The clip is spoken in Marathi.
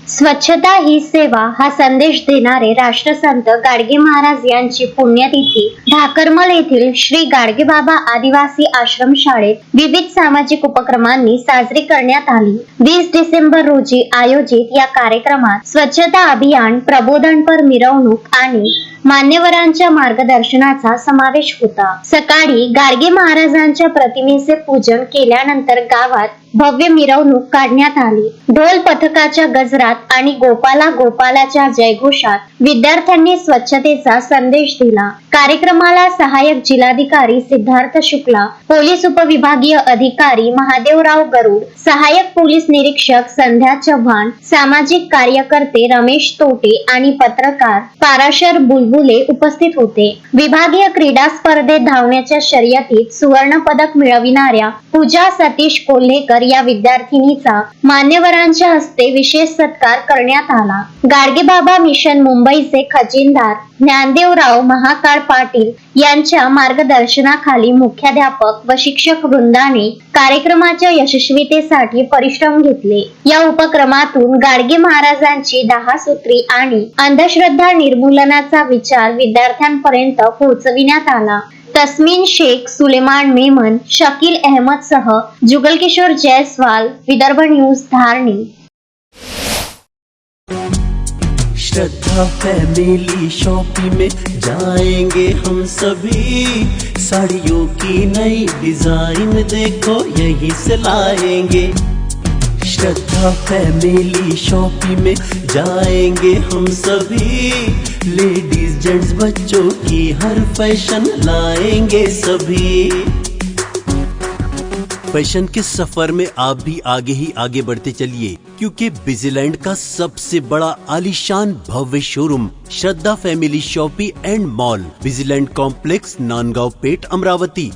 स्वच्छता ही सेवा हा संदेश देणारे राष्ट्रसंत गाडगे महाराज यांची पुण्यतिथी ढाकरमल येथील श्री गाडगे बाबा आदिवासी आश्रम शाळेत विविध सामाजिक उपक्रमांनी साजरी करण्यात आली। 20 डिसेंबर रोजी आयोजित या कार्यक्रमात स्वच्छता अभियान, प्रबोधनपर मिरवणूक आणि मान्यवरांच्या मार्गदर्शनाचा समावेश होता। सकाळी गाडगे महाराजांच्या प्रतिमेचे पूजन केल्यानंतर गावात भव्य मिरवणूक काढण्यात आली। ढोल पथकाच्या गजरात आणि गोपाला गोपालाच्या जयघोषात विद्यार्थ्यांनी स्वच्छतेचा संदेश दिला। कार्यक्रमाला सहाय्यक जिल्हाधिकारी सिद्धार्थ शुक्ला, पोलीस उपविभागीय अधिकारी महादेवराव गरुड, सहाय्यक पोलीस निरीक्षक संध्या चव्हाण, सामाजिक कार्यकर्ते रमेश तोटे आणि पत्रकार पाराशर बुलबुले उपस्थित होते। विभागीय क्रीडा स्पर्धेत धावण्याच्या शर्यतीत सुवर्ण पदक मिळविणाऱ्या पूजा सतीश कोल्हेकर या विद्यार्थिनीचा मान्यवरांच्या हस्ते विशेष सत्कार करण्यात आला। गाडगे बाबा मिशन मुंबईचे खजिनदार ज्ञानदेवराव महाकाळ पाटील यांच्या मार्गदर्शनाखाली मुख्याध्यापक व शिक्षक वृंदाने कार्यक्रमाच्या यशस्वीतेसाठी परिश्रम घेतले। या उपक्रमातून गाडगे महाराजांची 10 सूत्री आणि अंधश्रद्धा निर्मूलनाचा विचार विद्यार्थ्यांपर्यंत पोहोचविण्यात आला। तस्मीन शेख, सुलेमान मेमन, शकील अहमद सह जुगल किशोर जयसवाल, विदर्भ न्यूज, धारणी। श्रद्धा फैमिली शॉपिंग में जाएंगे हम सभी, साड़ियों की नई डिजाइन देखो यहीं से लाएंगे। श्रद्धा फैमिली शॉपिंग में जाएंगे हम सभी, लेडीज जेंट्स बच्चों की हर फैशन लाएंगे सभी। फैशन के सफर में आप भी आगे ही आगे बढ़ते चलिए, क्योंकि बिजीलैंड का सबसे बड़ा आलीशान भव्य showroom Shraddha family shopping and mall, बिजीलैंड कॉम्प्लेक्स, नांदगांव पेठ, अमरावती।